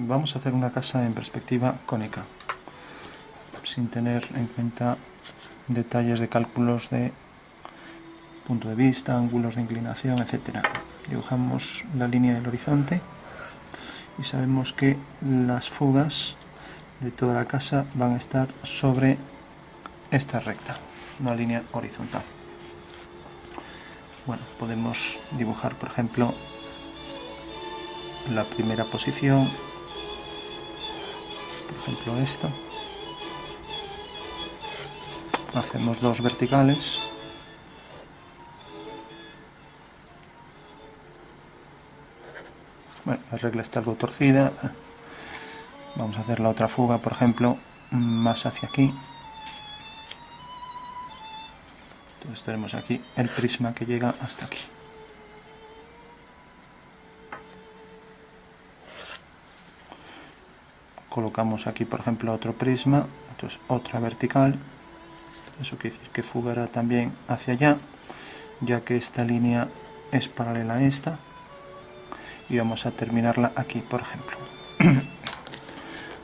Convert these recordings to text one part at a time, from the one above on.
vamos a hacer una casa en perspectiva cónica, sin tener en cuenta detalles de cálculos de punto de vista, ángulos de inclinación, etc. Dibujamos la línea del horizonte y sabemos que las fugas de toda la casa van a estar sobre esta recta, una línea horizontal. Bueno, podemos dibujar, por ejemplo, la primera posición, por ejemplo esto. Hacemos dos verticales. Bueno, la regla está algo torcida. Vamos a hacer la otra fuga, por ejemplo, más hacia aquí. Entonces tenemos aquí el prisma que llega hasta aquí. Colocamos aquí, por ejemplo, otro prisma, entonces otra vertical. Eso quiere decir que fugará también hacia allá, ya que esta línea es paralela a esta. Y vamos a terminarla aquí, por ejemplo.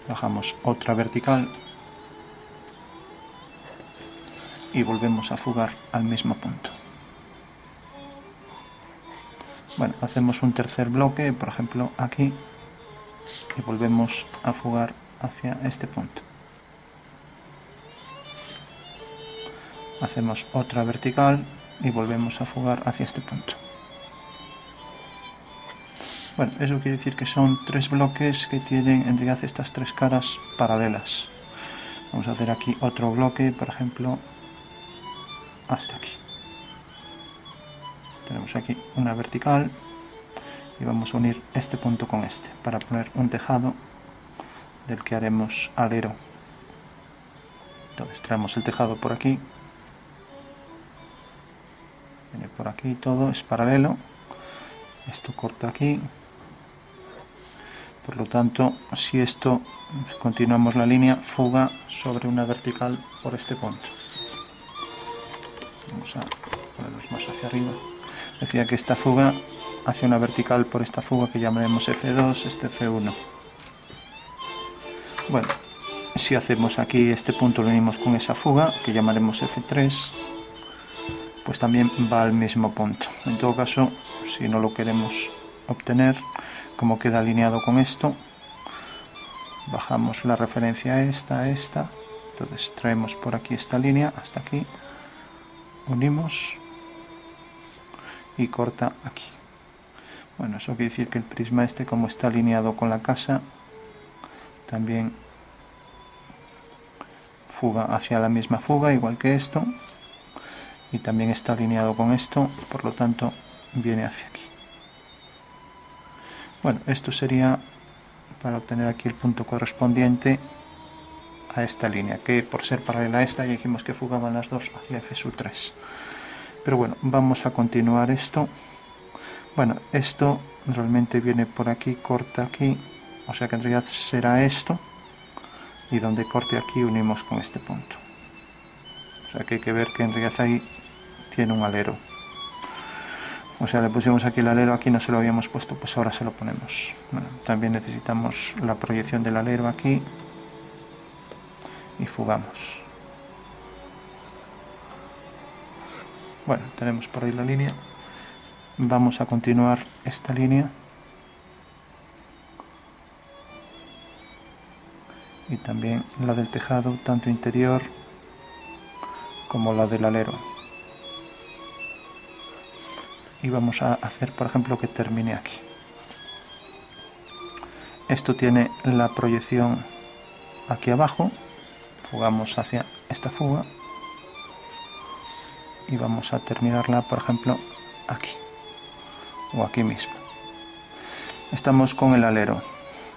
Bajamos otra vertical y volvemos a fugar al mismo punto. Bueno, hacemos un tercer bloque, por ejemplo aquí, y volvemos a fugar hacia este punto. Hacemos otra vertical y volvemos a fugar hacia este punto. Bueno, eso quiere decir que son tres bloques que tienen en realidad estas tres caras paralelas. Vamos a hacer aquí otro bloque, por ejemplo, hasta aquí. Tenemos aquí una vertical y vamos a unir este punto con este para poner un tejado del que haremos alero. Entonces traemos el tejado por aquí, viene por aquí, todo es paralelo, esto corta aquí. Por lo tanto, si esto continuamos la línea, fuga sobre una vertical por este punto. Vamos a ponerlos más hacia arriba. Decía que esta fuga hacia una vertical por esta fuga que llamaremos F2, este F1. Bueno, si hacemos aquí este punto, lo unimos con esa fuga que llamaremos F3, pues también va al mismo punto. En todo caso, si no lo queremos obtener, como queda alineado con esto, bajamos la referencia a esta, entonces traemos por aquí esta línea hasta aquí, unimos y corta aquí. Bueno, eso quiere decir que el prisma este, como está alineado con la casa, también fuga hacia la misma fuga, igual que esto, y también está alineado con esto, por lo tanto viene hacia aquí. Bueno, esto sería para obtener aquí el punto correspondiente a esta línea, que por ser paralela a esta ya dijimos que fugaban las dos hacia F3. Pero bueno, vamos a continuar esto. Bueno, esto realmente viene por aquí, corta aquí, o sea que en realidad será esto, y donde corte aquí unimos con este punto. O sea que hay que ver que en realidad ahí tiene un alero. O sea, le pusimos aquí el alero, aquí no se lo habíamos puesto, pues ahora se lo ponemos. Bueno, también necesitamos la proyección del alero aquí y fugamos. Bueno, tenemos por ahí la línea. Vamos a continuar esta línea y también la del tejado, tanto interior como la del alero. Y vamos a hacer, por ejemplo, que termine aquí. Esto tiene la proyección aquí abajo, fugamos hacia esta fuga y vamos a terminarla, por ejemplo, aquí o aquí mismo. Estamos con el alero,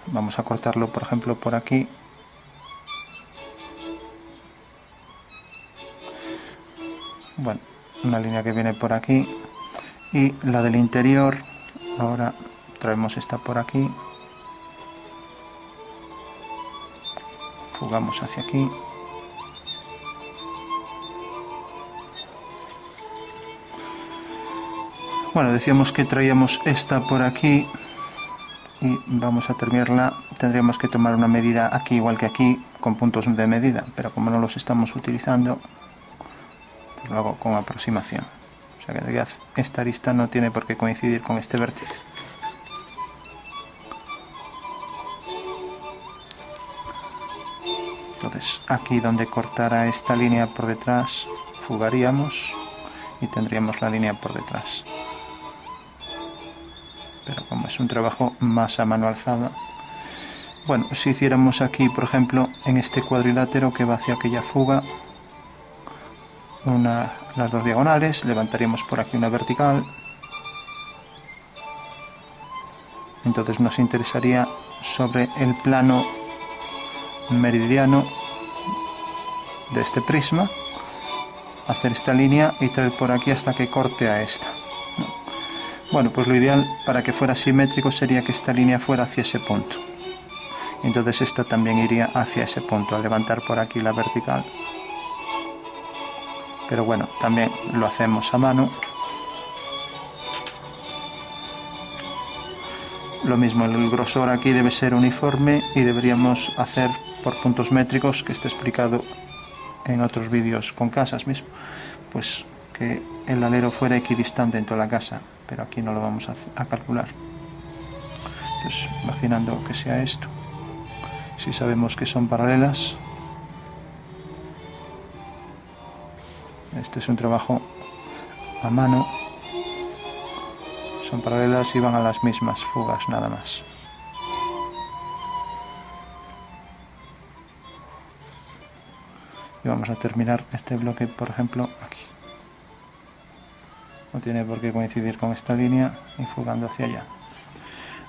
vamos a cortarlo, por ejemplo, por aquí. Bueno, una línea que viene por aquí. Y la del interior, ahora traemos esta por aquí, fugamos hacia aquí, bueno, decíamos que traíamos esta por aquí y vamos a terminarla. Tendríamos que tomar una medida aquí igual que aquí, con puntos de medida, pero como no los estamos utilizando, pues lo hago con aproximación. O sea que en realidad esta arista no tiene por qué coincidir con este vértice. Entonces aquí donde cortara esta línea por detrás, fugaríamos y tendríamos la línea por detrás. Pero como es un trabajo más a mano alzada, bueno, si hiciéramos aquí, por ejemplo, en este cuadrilátero que va hacia aquella fuga, las dos diagonales, levantaríamos por aquí una vertical. Entonces nos interesaría sobre el plano meridiano de este prisma hacer esta línea y traer por aquí hasta que corte a esta. Bueno, pues lo ideal para que fuera simétrico sería que esta línea fuera hacia ese punto. Entonces esta también iría hacia ese punto, al levantar por aquí la vertical. Pero bueno, también lo hacemos a mano. Lo mismo, el grosor aquí debe ser uniforme y deberíamos hacer por puntos métricos, que está explicado en otros vídeos con casas mismo, pues que el alero fuera equidistante en toda la casa, pero aquí no lo vamos a calcular. Pues imaginando que sea esto, si sabemos que son paralelas, este es un trabajo a mano, son paralelas y van a las mismas fugas nada más. Y vamos a terminar este bloque, por ejemplo, aquí. No tiene por qué coincidir con esta línea y fugando hacia allá.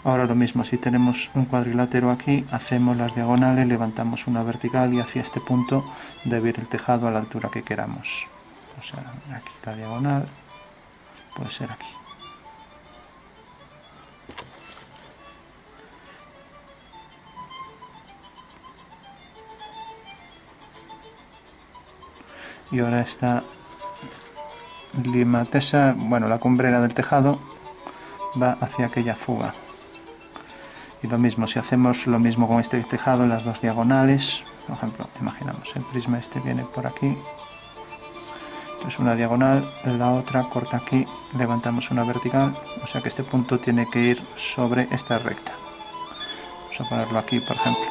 Ahora lo mismo, si tenemos un cuadrilátero aquí, hacemos las diagonales, levantamos una vertical y hacia este punto debe ir el tejado a la altura que queramos. O sea, aquí la diagonal puede ser aquí. Y ahora esta limatesa, bueno, la cumbrera del tejado va hacia aquella fuga. Y lo mismo, si hacemos lo mismo con este tejado en las dos diagonales, por ejemplo, imaginamos, el prisma este viene por aquí, entonces una diagonal, la otra corta aquí, levantamos una vertical, o sea que este punto tiene que ir sobre esta recta. Vamos a ponerlo aquí, por ejemplo.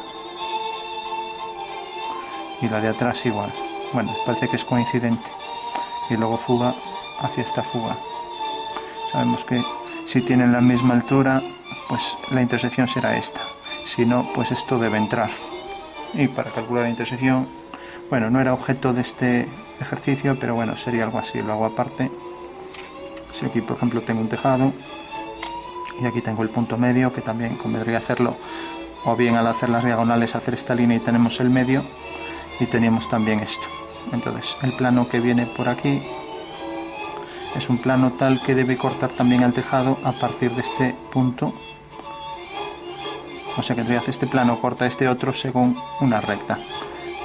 Y la de atrás igual. Bueno, parece que es coincidente. Y luego fuga hacia esta fuga. Sabemos que si tienen la misma altura, pues la intersección será esta. Si no, pues esto debe entrar. Y para calcular la intersección, bueno, no era objeto de este ejercicio, pero bueno, sería algo así, lo hago aparte. Si aquí, por ejemplo, tengo un tejado y aquí tengo el punto medio, que también convendría hacerlo, o bien al hacer las diagonales hacer esta línea y tenemos el medio, y teníamos también esto. Entonces, el plano que viene por aquí es un plano tal que debe cortar también al tejado a partir de este punto. O sea que en realidad este plano corta este otro según una recta.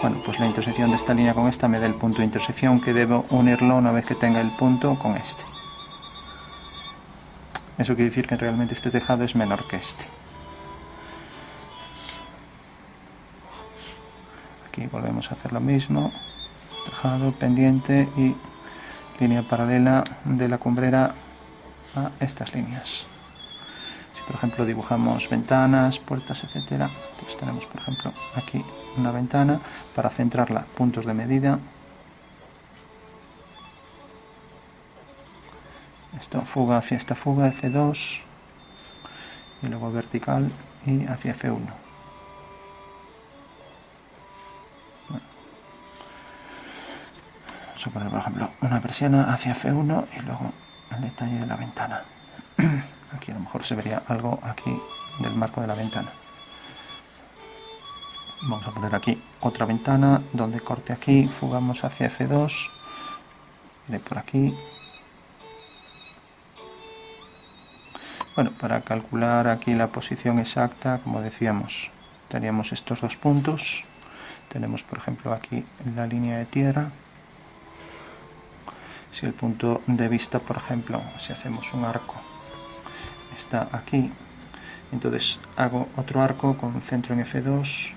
Bueno, pues la intersección de esta línea con esta me da el punto de intersección, que debo unirlo una vez que tenga el punto con este. Eso quiere decir que realmente este tejado es menor que este. Aquí volvemos a hacer lo mismo. Tejado, pendiente y línea paralela de la cumbrera a estas líneas. Si por ejemplo dibujamos ventanas, puertas, etcétera, pues tenemos por ejemplo aquí una ventana, para centrarla puntos de medida. Esto fuga hacia esta fuga F2 y luego vertical y hacia F1. Vamos a poner por ejemplo una persiana hacia F1 y luego el detalle de la ventana. Aquí a lo mejor se vería algo aquí del marco de la ventana. Vamos a poner aquí otra ventana donde corte aquí, fugamos hacia F2, de por aquí. Bueno, para calcular aquí la posición exacta, como decíamos, teníamos estos dos puntos. Tenemos por ejemplo aquí la línea de tierra. Si el punto de vista, por ejemplo, si hacemos un arco, está aquí, Entonces hago otro arco con centro en F2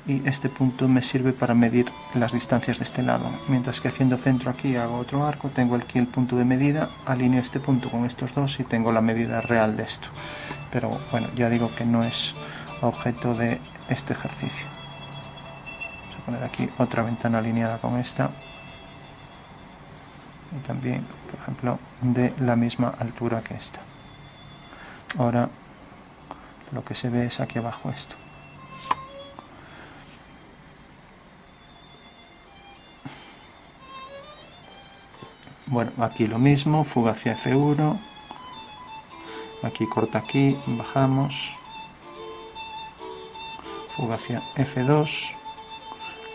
y este punto me sirve para medir las distancias de este lado. Mientras que haciendo centro aquí hago otro arco, tengo aquí el punto de medida, alineo este punto con estos dos y tengo la medida real de esto. Pero bueno, ya digo que no es objeto de este ejercicio. Vamos a poner aquí otra ventana alineada con esta. Y también, por ejemplo, de la misma altura que esta. Ahora lo que se ve es aquí abajo esto. Bueno, aquí lo mismo, fuga hacia F1, aquí corta aquí, bajamos, fuga hacia F2,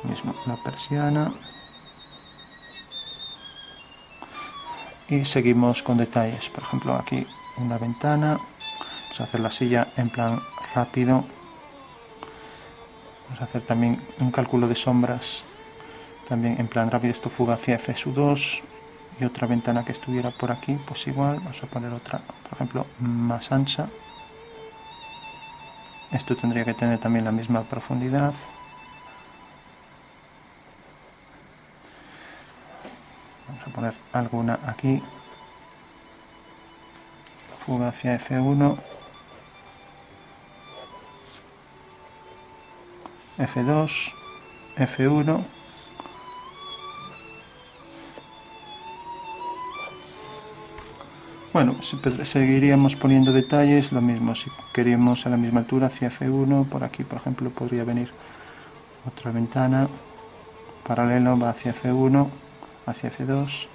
mismo la persiana, y seguimos con detalles. Por ejemplo, aquí una ventana, vamos a hacer la silla en plan rápido, vamos a hacer también un cálculo de sombras, también en plan rápido. Esto fuga hacia F2, y otra ventana que estuviera por aquí, pues igual, vamos a poner otra, por ejemplo, más ancha. Esto tendría que tener también la misma profundidad. Vamos a poner alguna aquí. Fuga hacia F1, F2, F1. Bueno, seguiríamos poniendo detalles, lo mismo, si queríamos a la misma altura hacia F1, por aquí por ejemplo podría venir otra ventana, paralelo, va hacia F1, hacia F2,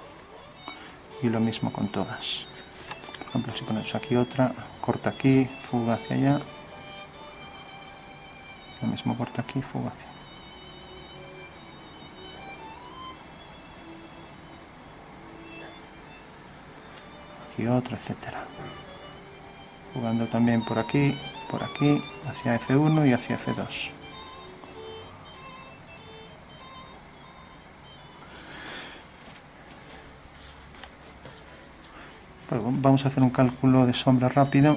y lo mismo con todas. Por ejemplo, si ponemos aquí otra, corta aquí, fuga hacia allá, lo mismo corta aquí, fuga hacia allá. Aquí otra, etcétera. Jugando también por aquí, hacia F1 y hacia F2. Bueno, vamos a hacer un cálculo de sombra rápido.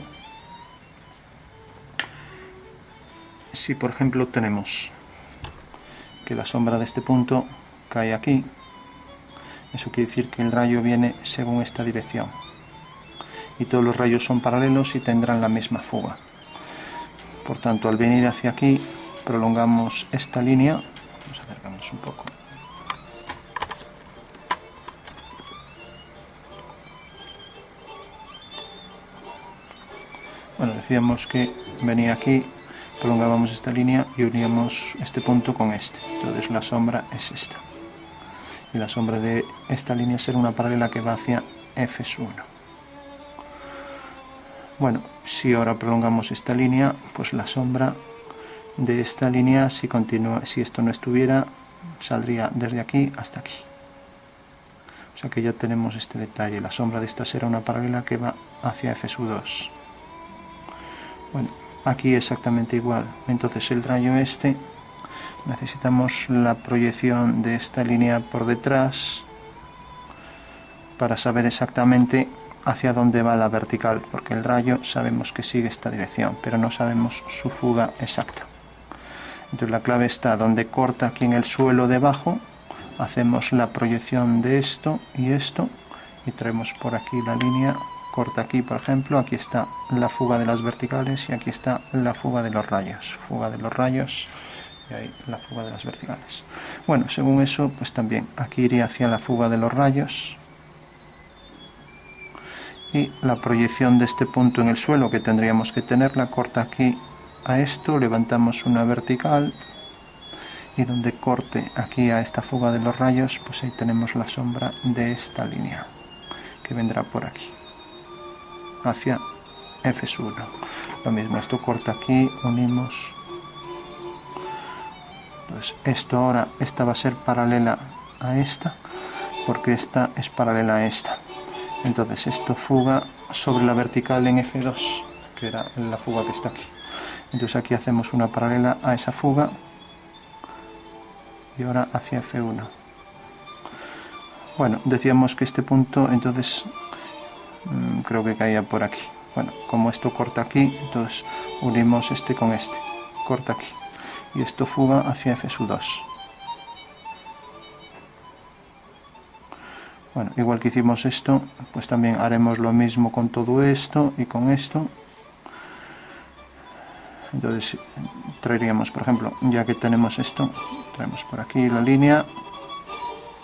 Si por ejemplo tenemos que la sombra de este punto cae aquí, eso quiere decir que el rayo viene según esta dirección. Y todos los rayos son paralelos y tendrán la misma fuga. Por tanto, al venir hacia aquí, prolongamos esta línea. Vamos a acercarnos un poco. Bueno, decíamos que venía aquí, prolongábamos esta línea y uníamos este punto con este. Entonces la sombra es esta. Y la sombra de esta línea será una paralela que va hacia F1. Bueno, si ahora prolongamos esta línea, pues la sombra de esta línea, si esto no estuviera, saldría desde aquí hasta aquí. O sea que ya tenemos este detalle. La sombra de esta será una paralela que va hacia F2. Bueno, aquí exactamente igual. Entonces el rayo este, necesitamos la proyección de esta línea por detrás para saber exactamente hacia dónde va la vertical, porque el rayo sabemos que sigue esta dirección, pero no sabemos su fuga exacta. Entonces la clave está donde corta aquí en el suelo debajo, hacemos la proyección de esto y traemos por aquí la línea, corta aquí por ejemplo, aquí está la fuga de las verticales y aquí está la fuga de los rayos, y ahí la fuga de las verticales. Bueno, según eso, pues también aquí iría hacia la fuga de los rayos, y la proyección de este punto en el suelo que tendríamos que tenerla, corta aquí a esto, levantamos una vertical y donde corte aquí a esta fuga de los rayos, pues ahí tenemos la sombra de esta línea que vendrá por aquí hacia F1. Lo mismo, esto corta aquí, unimos. Entonces esto ahora, esta va a ser paralela a esta porque esta es paralela a esta. Entonces esto fuga sobre la vertical en F2, que era la fuga que está aquí. Entonces aquí hacemos una paralela a esa fuga y ahora hacia F1. Bueno, decíamos que este punto entonces creo que caía por aquí. bueno, como esto corta aquí, entonces unimos este con este, corta aquí, y esto fuga hacia F sub 2. Bueno, igual que hicimos esto, pues también haremos lo mismo con todo esto y con esto. Entonces traeríamos, por ejemplo, ya que tenemos esto, traemos por aquí la línea,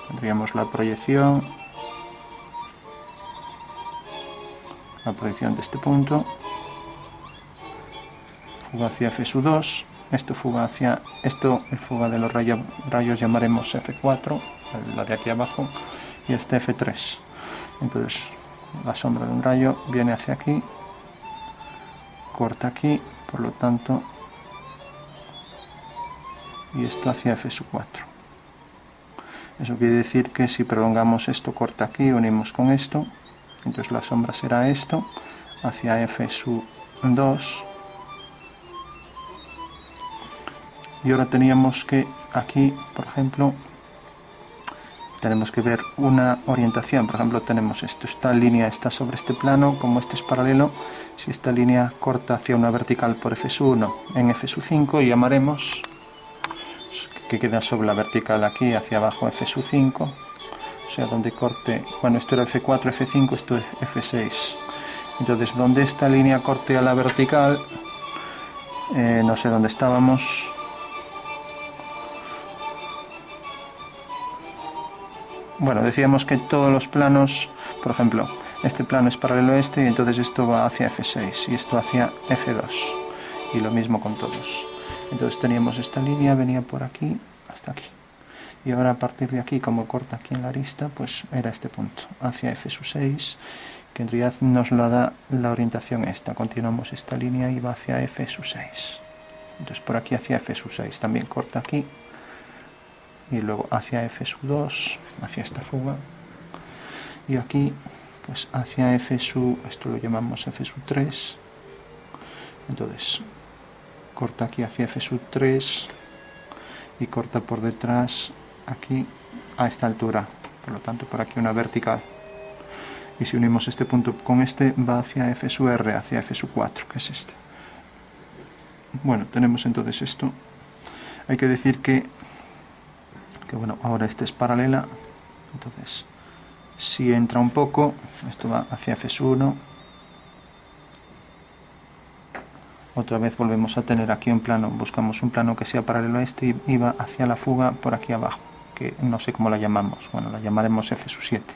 tendríamos la proyección de este punto, fuga hacia F sub 2, esto fuga hacia, el fuga de los rayos llamaremos F4, la de aquí abajo, y este F3. Entonces la sombra de un rayo viene hacia aquí, corta aquí, por lo tanto, y esto hacia F sub 4. Eso quiere decir que si prolongamos esto, corta aquí, unimos con esto, entonces la sombra será esto, hacia F sub 2. Y ahora teníamos que aquí, por ejemplo, tenemos que ver una orientación. Por ejemplo, tenemos esto, esta línea está sobre este plano, como este es paralelo, si esta línea corta hacia una vertical por F sub 1 en F sub 5, llamaremos que queda sobre la vertical aquí hacia abajo F sub 5, o sea, donde corte, bueno, esto era F4, F5, esto es F6. Entonces, donde esta línea corte a la vertical, no sé dónde estábamos. Bueno, decíamos que todos los planos, por ejemplo, este plano es paralelo a este y entonces esto va hacia F6 y esto hacia F2 y lo mismo con todos. Entonces teníamos esta línea, venía por aquí hasta aquí y ahora a partir de aquí, como corta aquí en la arista, pues era este punto, hacia F sub 6, que en realidad nos lo da la orientación esta. Continuamos esta línea y va hacia F sub 6. Entonces por aquí hacia F sub 6 también corta aquí y luego hacia F sub 2, hacia esta fuga, y aquí pues hacia F sub, esto lo llamamos F sub 3, entonces corta aquí hacia F sub 3 y corta por detrás aquí a esta altura, por lo tanto por aquí una vertical, y si unimos este punto con este va hacia F sub R, hacia F sub 4, que es este. Bueno, tenemos entonces esto. Hay que decir que bueno, ahora este es paralela, entonces si entra un poco, esto va hacia F sub 1, otra vez volvemos a tener aquí un plano, buscamos un plano que sea paralelo a este y va hacia la fuga por aquí abajo, que no sé cómo la llamamos, bueno, la llamaremos F sub 7,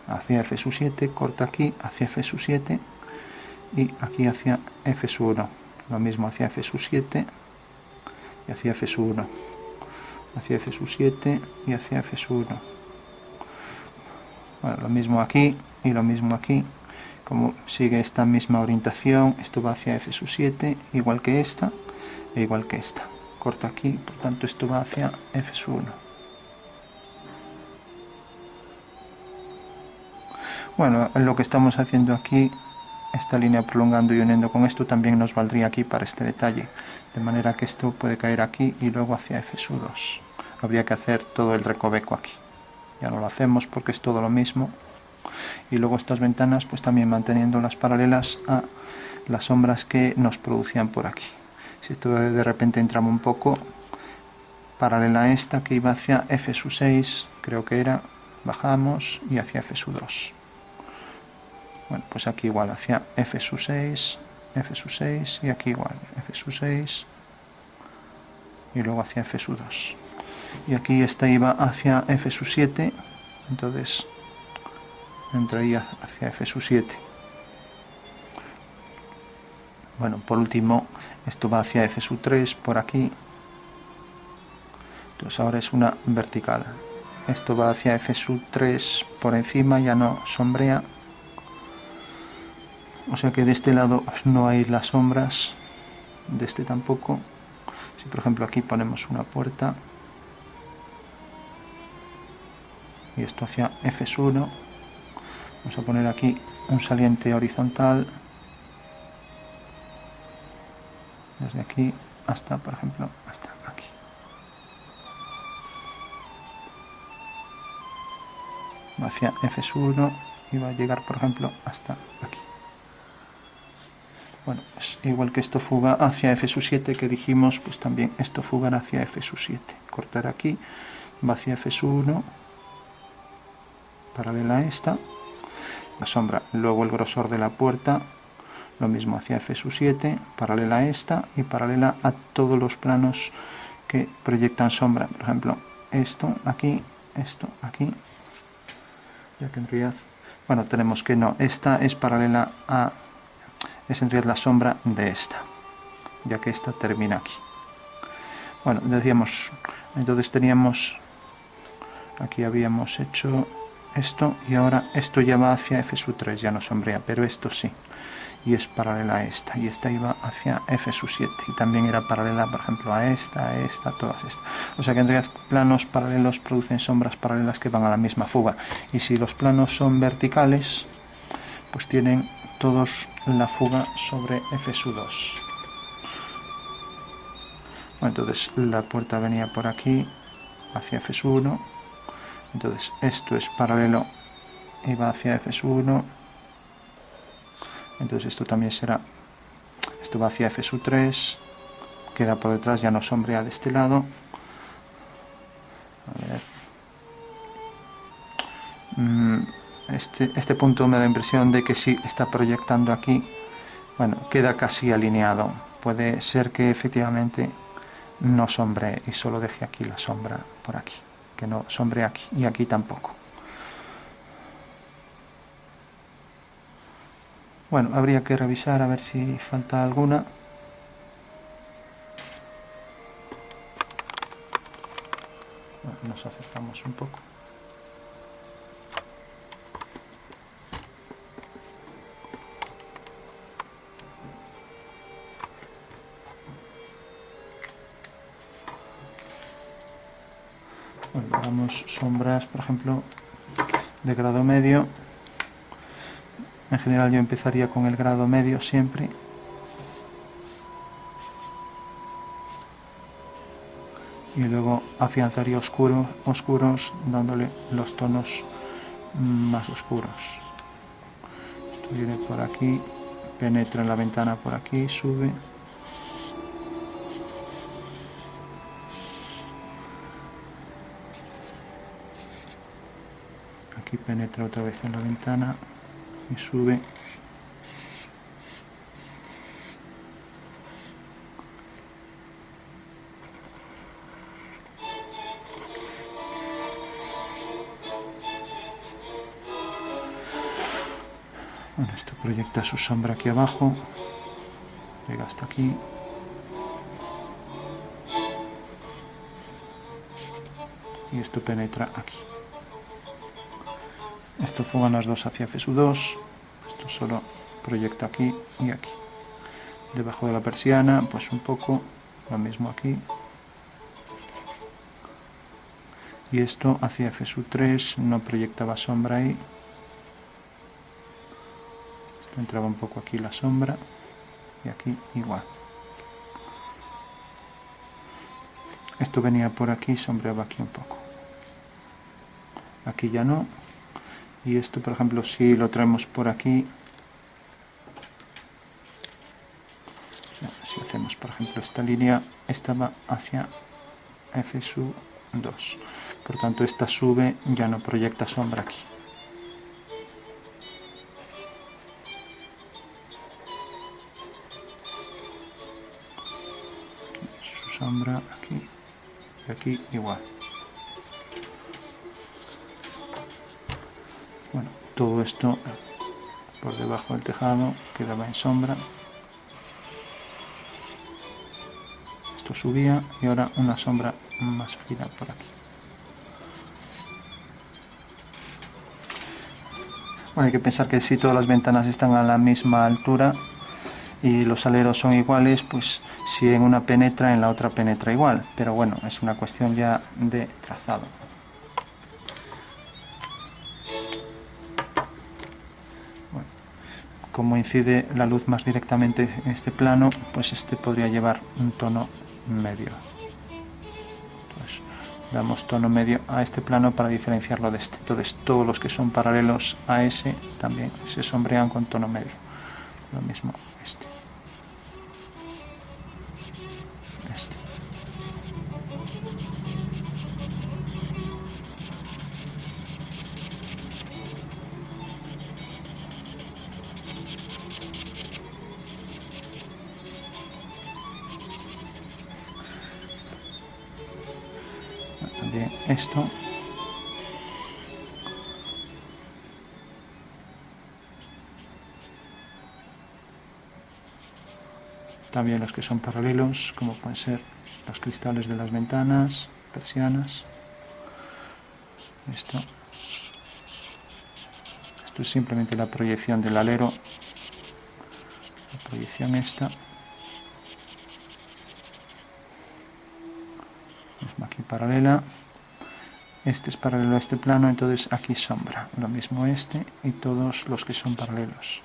hacia F sub 7, corta aquí, hacia F sub 7 y aquí hacia F sub 1, lo mismo hacia F sub 7 y hacia F sub 1. Hacia F sub 7 y hacia F sub 1. Bueno, lo mismo aquí y lo mismo aquí. Como sigue esta misma orientación, esto va hacia F sub 7, igual que esta e igual que esta. Corta aquí, por tanto esto va hacia F sub 1. Bueno, lo que estamos haciendo aquí, esta línea prolongando y uniendo con esto, también nos valdría aquí para este detalle. De manera que esto puede caer aquí y luego hacia F sub 2. Habría que hacer todo el recoveco aquí. Ya no lo hacemos porque es todo lo mismo. Y luego estas ventanas pues también manteniendo las paralelas a las sombras que nos producían por aquí. Si esto de repente entramos un poco, paralela a esta que iba hacia F sub 6, creo que era, bajamos y hacia F sub 2. Bueno, pues aquí igual hacia F sub 6, F sub 6 y aquí igual F sub 6 y luego hacia F sub 2. Y aquí esta iba hacia F sub 7, entonces entraría hacia F sub 7. Bueno, por último, esto va hacia F sub 3 por aquí. Entonces ahora es una vertical. Esto va hacia F sub 3 por encima, ya no sombrea. O sea que de este lado no hay las sombras, de este tampoco. Si por ejemplo aquí ponemos una puerta y esto hacia F sub 1, vamos a poner aquí un saliente horizontal desde aquí hasta, por ejemplo, hasta aquí. Va hacia F sub 1 y va a llegar, por ejemplo, hasta aquí. Bueno, pues igual que esto fuga hacia F7 que dijimos, pues también esto fugará hacia F7. Cortar aquí, va hacia F1, paralela a esta, la sombra, luego el grosor de la puerta, lo mismo hacia F7, paralela a esta y paralela a todos los planos que proyectan sombra. Por ejemplo, esto aquí, ya que en realidad, bueno, tenemos que no, esta es paralela a, es en realidad la sombra de esta, ya que esta termina aquí. Bueno, decíamos, entonces teníamos, aquí habíamos hecho esto y ahora esto ya va hacia F3, ya no sombrea, pero esto sí, y es paralela a esta, y esta iba hacia F7 y también era paralela, por ejemplo, a esta, todas estas. O sea que en realidad planos paralelos producen sombras paralelas que van a la misma fuga, y si los planos son verticales, pues tienen todos la fuga sobre F2. Bueno, entonces la puerta venía por aquí hacia F1, entonces esto es paralelo y va hacia F1, entonces esto también será, esto va hacia F3, queda por detrás, ya no sombrea de este lado. A ver, este punto me da la impresión de que sí está proyectando aquí, bueno, queda casi alineado, puede ser que efectivamente no sombree y solo deje aquí la sombra por aquí, que no sombree aquí y aquí tampoco. Bueno, habría que revisar a ver si falta alguna. Bueno, nos acercamos un poco. Bueno, damos sombras, por ejemplo, de grado medio. En general yo empezaría con el grado medio siempre. Y luego afianzaría oscuros, dándole los tonos más oscuros. Esto viene por aquí, penetra en la ventana por aquí, sube. Aquí penetra otra vez en la ventana y sube. Bueno, esto proyecta su sombra aquí abajo, llega hasta aquí. Y esto penetra aquí. Esto fugan las dos hacia F2, esto solo proyecta aquí y aquí. Debajo de la persiana, pues un poco, lo mismo aquí. Y esto hacia F3 no proyectaba sombra ahí. Esto entraba un poco aquí la sombra y aquí igual. Esto venía por aquí, sombreaba aquí un poco. Aquí ya no. Y esto, por ejemplo, si lo traemos por aquí, si hacemos, por ejemplo, esta línea, esta va hacia F2. Por tanto, esta sube, ya no proyecta sombra aquí. Su sombra aquí y aquí igual. Bueno, todo esto por debajo del tejado quedaba en sombra. Esto subía y ahora una sombra más fina por aquí. Bueno, hay que pensar que si todas las ventanas están a la misma altura y los aleros son iguales, pues si en una penetra, en la otra penetra igual. Pero bueno, es una cuestión ya de trazado. Bueno, como incide la luz más directamente en este plano, pues este podría llevar un tono medio. Entonces, damos tono medio a este plano para diferenciarlo de este. Entonces todos los que son paralelos a ese también se sombrean con tono medio. Lo mismo este. también esto. También los que son paralelos, como pueden ser los cristales de las ventanas, persianas. Esto es simplemente la proyección del alero, la proyección esta. Mismo aquí paralela. Este es paralelo a este plano, entonces aquí sombra. Lo mismo este y todos los que son paralelos.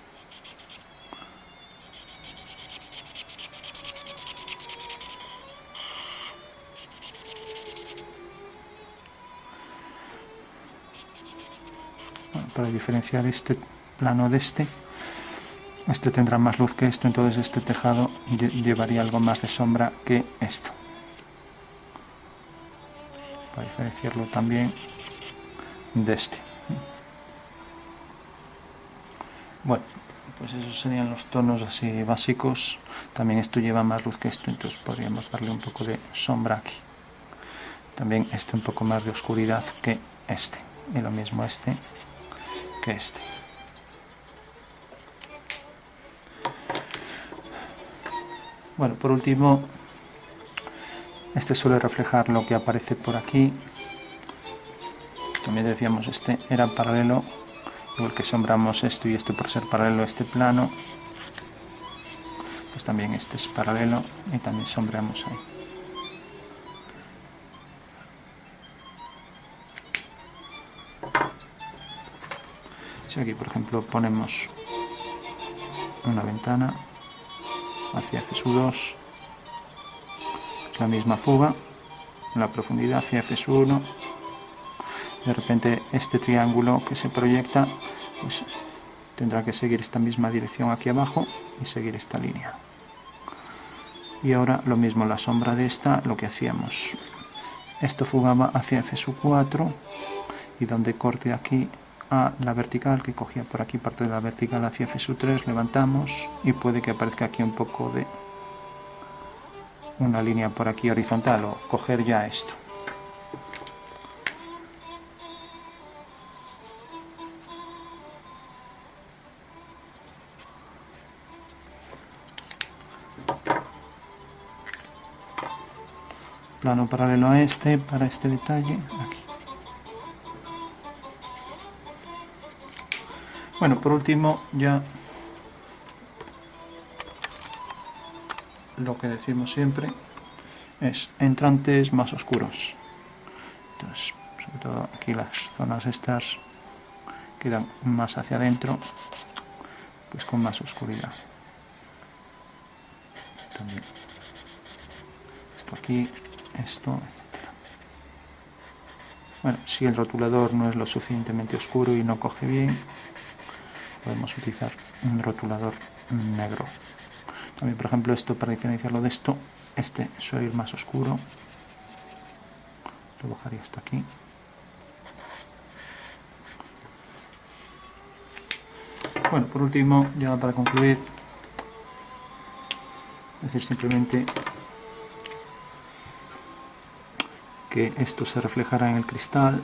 Bueno, para diferenciar este plano de este tendrá más luz que esto, entonces este tejado llevaría algo más de sombra que esto. Para diferenciarlo también de este. Bueno, pues esos serían los tonos así básicos. También esto lleva más luz que esto, entonces podríamos darle un poco de sombra aquí. También este un poco más de oscuridad que este, y lo mismo este que este. Bueno, por último, este suele reflejar lo que aparece por aquí. También decíamos, este era paralelo, igual que sombramos esto y esto por ser paralelo a este plano, pues también este es paralelo y también sombreamos ahí. Si aquí, por ejemplo, ponemos una ventana hacia FSU2, es la misma fuga, la profundidad hacia FSU1, de repente este triángulo que se proyecta pues tendrá que seguir esta misma dirección aquí abajo y seguir esta línea. Y ahora lo mismo, la sombra de esta, lo que hacíamos, esto fugaba hacia FSU4 y donde corte aquí a la vertical, que cogía por aquí parte de la vertical hacia FSU3, levantamos y puede que aparezca aquí un poco de una línea por aquí horizontal, o coger ya esto. Plano paralelo a este, para este detalle, aquí. Bueno, por último, ya lo que decimos siempre es entrantes más oscuros. Entonces, sobre todo aquí las zonas estas quedan más hacia adentro, pues con más oscuridad. También esto aquí, esto, etc. Bueno, si el rotulador no es lo suficientemente oscuro y no coge bien, podemos utilizar un rotulador negro. También, por ejemplo, esto, para diferenciarlo de esto, este suele ir más oscuro. Lo bajaría hasta aquí. Bueno, por último, ya para concluir, decir simplemente que esto se reflejará en el cristal.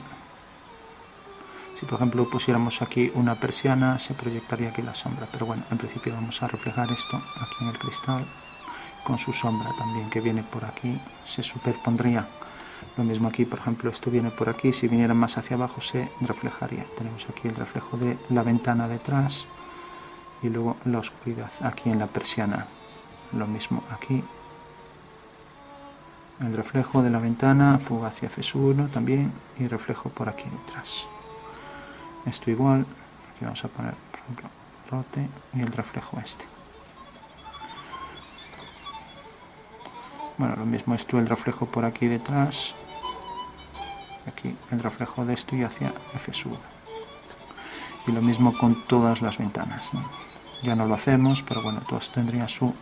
Si por ejemplo pusiéramos aquí una persiana, se proyectaría aquí la sombra, pero bueno, en principio vamos a reflejar esto aquí en el cristal con su sombra también, que viene por aquí, se superpondría. Lo mismo aquí, por ejemplo, esto viene por aquí, si viniera más hacia abajo se reflejaría. Tenemos aquí el reflejo de la ventana detrás y luego la oscuridad aquí en la persiana. Lo mismo aquí, el reflejo de la ventana, fuga hacia FSU1 también y reflejo por aquí detrás. Esto igual, aquí vamos a poner, por ejemplo, rote y el reflejo este. Bueno, lo mismo esto, el reflejo por aquí detrás, aquí el reflejo de esto y hacia FSU1. Y lo mismo con todas las ventanas, ¿no? Ya no lo hacemos, pero bueno, todos tendrían su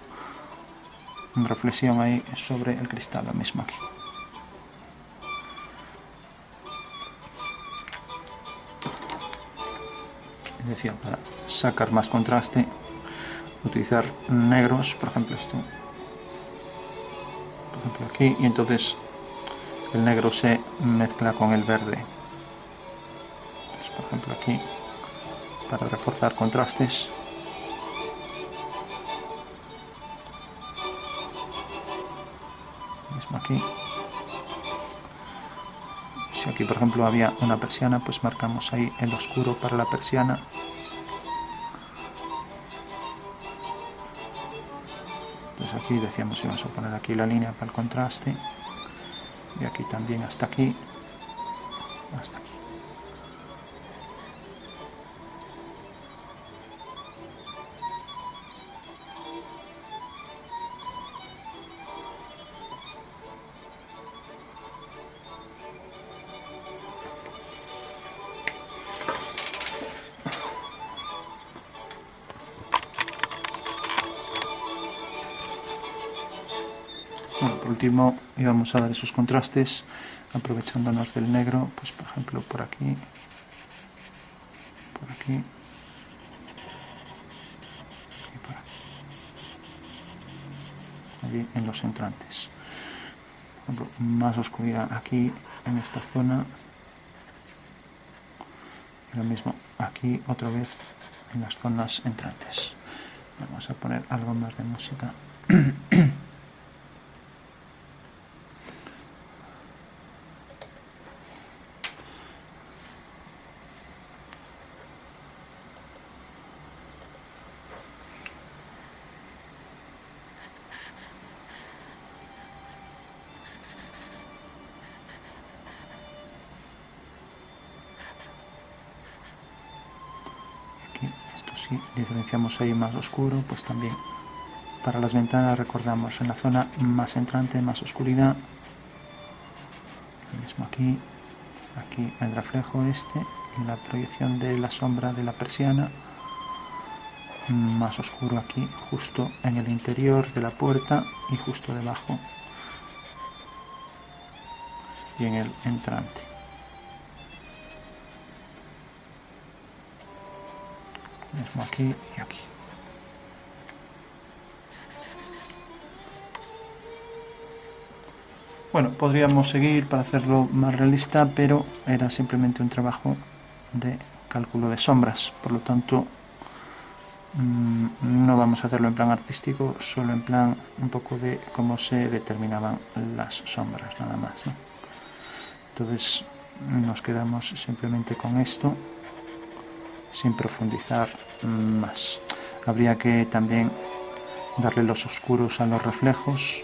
reflexión ahí sobre el cristal, lo mismo aquí. Decía, para sacar más contraste, utilizar negros, por ejemplo esto, por ejemplo aquí, y entonces el negro se mezcla con el verde. Pues, por ejemplo, aquí, para reforzar contrastes. Mismo aquí. Si aquí, por ejemplo, había una persiana, pues marcamos ahí el oscuro para la persiana. Pues aquí decíamos que íbamos a poner aquí la línea para el contraste. Y aquí también hasta aquí. Hasta aquí. Bueno, por último íbamos a dar esos contrastes aprovechándonos del negro, pues por ejemplo por aquí, y por aquí, allí en los entrantes. Por ejemplo, más oscuridad aquí en esta zona, y lo mismo aquí otra vez en las zonas entrantes. Vamos a poner algo más de música. Esto sí, diferenciamos ahí más oscuro, pues también para las ventanas recordamos en la zona más entrante, más oscuridad. Lo mismo aquí, aquí el reflejo este y la proyección de la sombra de la persiana. Más oscuro aquí, justo en el interior de la puerta y justo debajo y en el entrante. Mismo aquí y aquí. Bueno, podríamos seguir para hacerlo más realista, pero era simplemente un trabajo de cálculo de sombras, por lo tanto no vamos a hacerlo en plan artístico, solo en plan un poco de cómo se determinaban las sombras, nada más, ¿no? Entonces nos quedamos simplemente con esto, sin profundizar más. Habría que también darle los oscuros a los reflejos,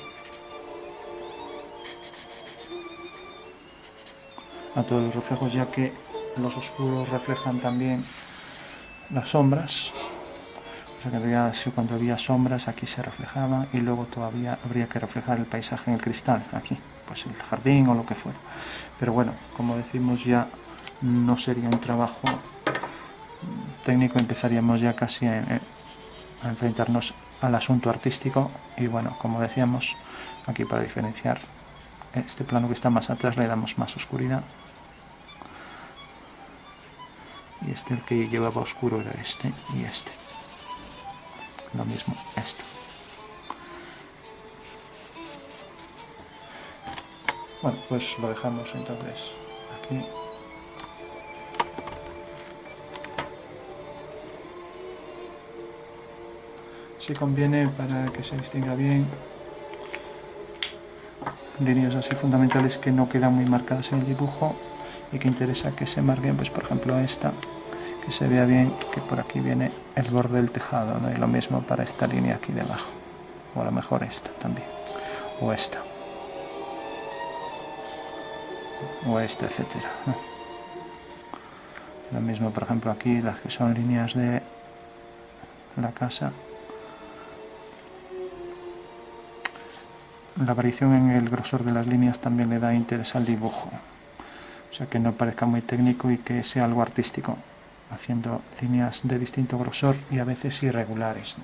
a todos los reflejos, ya que los oscuros reflejan también las sombras. O sea que cuando había sombras aquí se reflejaba y luego todavía habría que reflejar el paisaje en el cristal, aquí, pues el jardín o lo que fuera. Pero bueno, como decimos, ya no sería un trabajo técnico, empezaríamos ya casi a enfrentarnos al asunto artístico. Y bueno, como decíamos, aquí para diferenciar este plano que está más atrás le damos más oscuridad. Y este, el que llevaba oscuro, era este y este. Lo mismo esto. Bueno, pues lo dejamos entonces aquí. Si conviene, para que se distinga bien, líneas así fundamentales que no quedan muy marcadas en el dibujo y que interesa que se marquen, pues por ejemplo esta, que se vea bien que por aquí viene el borde del tejado, ¿no? Y lo mismo para esta línea aquí debajo, o a lo mejor esta también, o esta, etcétera, ¿no? Lo mismo por ejemplo aquí, las que son líneas de la casa. La variación en el grosor de las líneas también le da interés al dibujo, o sea que no parezca muy técnico y que sea algo artístico, haciendo líneas de distinto grosor y a veces irregulares.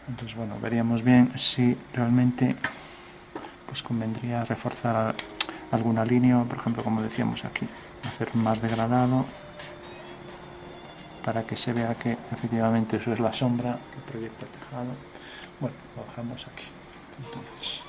Entonces bueno, veríamos bien si realmente pues convendría reforzar alguna línea, por ejemplo, como decíamos aquí, hacer más degradado para que se vea que efectivamente eso es la sombra que proyecta el tejado. Bueno, lo dejamos aquí. Entonces